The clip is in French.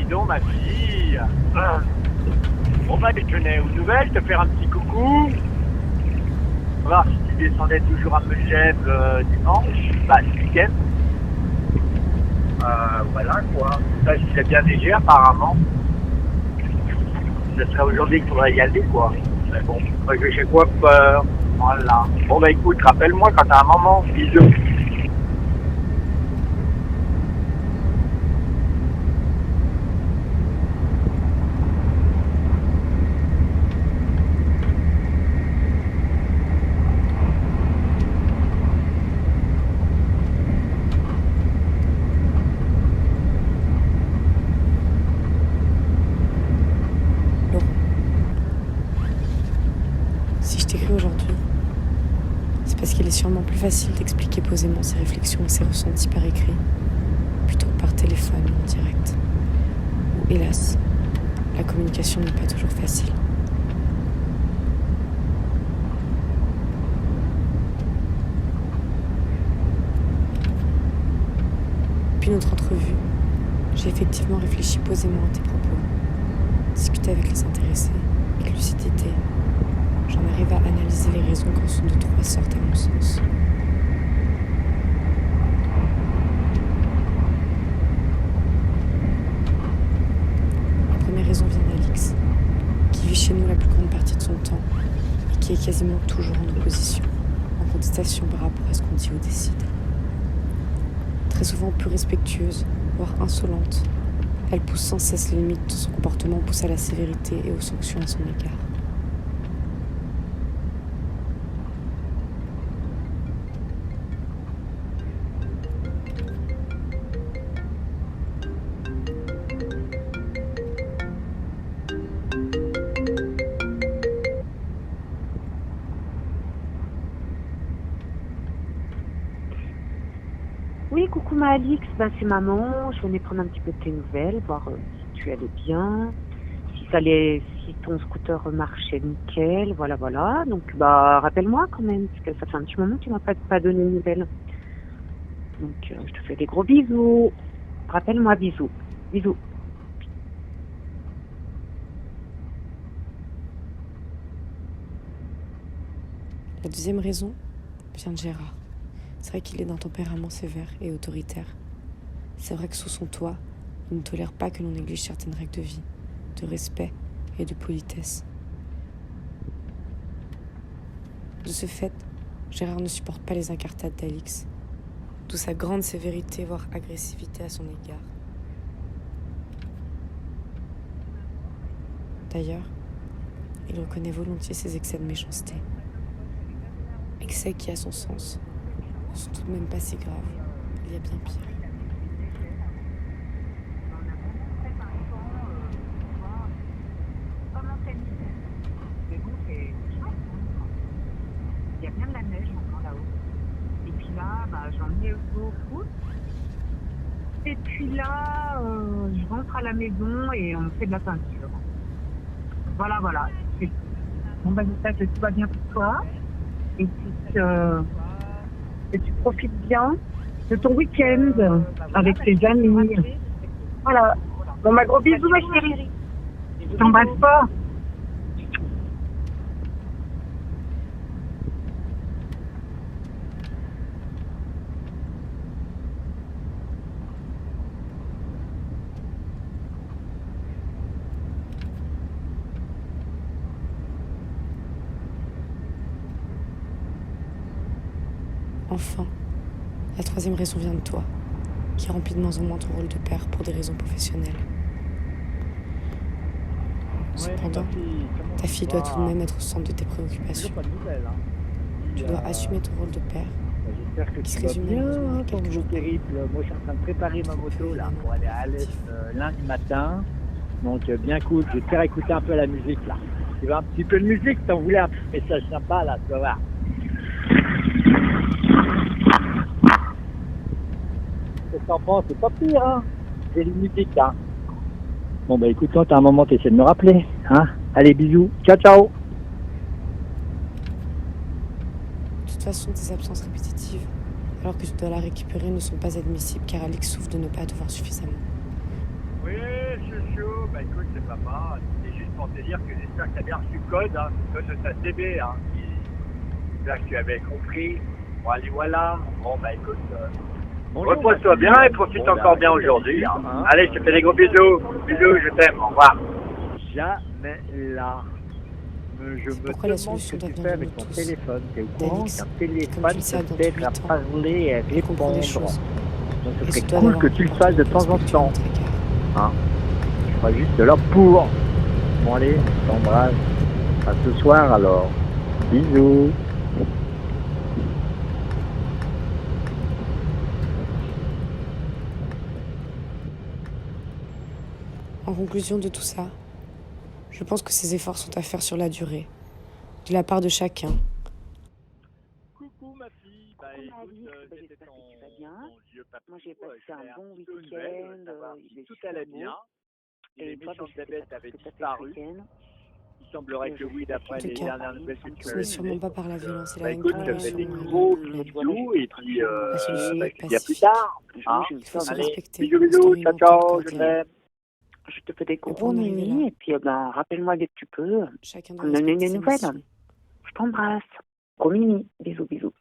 donc, ma fille. Bon, bah, je tenais aux nouvelles, te faire un petit coucou. Voir si tu descendais toujours à Megève dimanche, bah, ce week-end. Voilà, quoi. Ça, c'est bien neigé, apparemment. Ce serait aujourd'hui qu'il faudrait y aller, quoi. Mais bon, moi, je vais chez coiffeur. Voilà. Bon, bah, écoute, rappelle-moi quand t'as un moment. Bisous. Si je t'écris aujourd'hui, c'est parce qu'il est sûrement plus facile d'expliquer posément ses réflexions et ses ressentis par écrit, plutôt que par téléphone ou en direct. Ou hélas, la communication n'est pas toujours facile. Depuis notre entrevue, j'ai effectivement réfléchi posément à tes propos, discuté avec les intéressés, avec lucidité. J'en arrive à analyser les raisons quand sont de trois sortes à mon sens. La première raison vient d'Alix, qui vit chez nous la plus grande partie de son temps et qui est quasiment toujours en opposition, en contestation par rapport à ce qu'on dit ou décide. Très souvent peu respectueuse, voire insolente, elle pousse sans cesse les limites de son comportement, pousse à la sévérité et aux sanctions à son égard. Oui, coucou ma Alix, c'est maman. Je venais prendre un petit peu de tes nouvelles, voir si tu allais bien, si ton scooter marchait nickel, voilà. Donc rappelle-moi quand même, parce que ça fait un petit moment que tu m'as pas donné de nouvelles. Donc je te fais des gros bisous. Rappelle-moi, bisous. Bisous. La deuxième raison vient de Gérard. C'est vrai qu'il est d'un tempérament sévère et autoritaire. C'est vrai que sous son toit, il ne tolère pas que l'on néglige certaines règles de vie, de respect et de politesse. De ce fait, Gérard ne supporte pas les incartades d'Alix, d'où sa grande sévérité, voire agressivité à son égard. D'ailleurs, il reconnaît volontiers ses excès de méchanceté. Excès qui, à son sens, ne sont tout de même pas si graves. Il y a bien pire. Il y a bien de la neige encore là-haut. Et puis là, j'en ai beaucoup. Et puis là, je rentre à la maison et on fait de la peinture. Voilà. C'est... Bon, j'espère que tout va bien pour toi. Et puis que tu profites bien de ton week-end avec tes amis. Voilà. Bon, gros bisous, ma chérie. Je t'embrasse pas. Enfin, la troisième raison vient de toi, qui remplit de moins en moins ton rôle de père pour des raisons professionnelles. Cependant, ta fille doit tout de même être au centre de tes préoccupations. Tu dois assumer ton rôle de père, J'espère que qui se tu vas résume bien, malheureusement à ton quelques jours nouveau périple. Moi, je suis en train de préparer ma moto là pour aller à Alès lundi matin. Donc, bien cool. Je vais te faire écouter un peu la musique là. Tu veux un petit peu de musique? T'en voulais un message sympa là, tu vas voir. Qu'est-ce que t'en penses? C'est pas pire, hein? C'est une musique, hein? Bon, écoute, toi, t'as un moment, t'essaies de me rappeler, hein? Allez, bisous. Ciao. De toute façon, tes absences répétitives, alors que tu dois la récupérer, ne sont pas admissibles car Alix souffre de ne pas te voir suffisamment. Oui, chouchou, bah écoute, c'est papa. C'est juste pour te dire que j'espère que tu as bien reçu le code, hein, le code de ta CB. Hein, j'espère que tu avais compris. Bon, allez, voilà. Bon, bah écoute, repose-toi bien et profite encore bien aujourd'hui. Hein. Allez, je te fais des gros bisous. Bisous, je t'aime. Au revoir. Jamais là. Je me pourquoi la demande solution ce que doit tu venir fais de avec nous ton tous. téléphone. T'es au courant D'Alix, qu'un comme téléphone tu le sais à dans peut être à 18 ans, parler et elle comprend des répondre. choses. Donc ce Elle serait se doit cool d'avoir que un tu le fasses de temps en comportement temps. respectueux à notre égard. Hein. Je serai juste là pour. Bon allez, je t'embrasse. À ce soir alors. Bisous. En conclusion de tout ça, je pense que ces efforts sont à faire sur la durée, de la part de chacun. Coucou ma fille. Bah Coucou, écoute, Alix. j'étais J'espère que tu vas bien. ton vieux papou. Moi, j'ai passé Je un voulais bon petit peu aux nouvelles, savoir week-end. Il si est tout super allait beau. bien. Si les Et toi, méchants je sais diabètes pas ce avaient que tu as fait ce disparu. week-end. Il semblerait que Je oui, sais pas si d'après En tout les cas, dernières il me nouvelles que semble tu ce que m'as n'est oui, mais sûrement données. pas par la violence et la Bah haine écoute, que je nous te fais des réussirons à régler le gros mais problème. tu vois, là, bisous j'étais en et train de puis faire mon La solution doit café. être bah, je te dis à plus pacifique. tard. Hein. J'ai une Il faut se somme. Allez, respecter bisous, en se bisous, donnant une ciao, hauteur ciao, je cordiale. t'aime. Je te fais des Mais gros pour en arriver Mimi. là, Et puis, rappelle-moi dès que tu peux. chacun Pour doit me donner respecter des ses nouvelles. missions. Je t'embrasse. Gros Mimi. Bisous, bisous.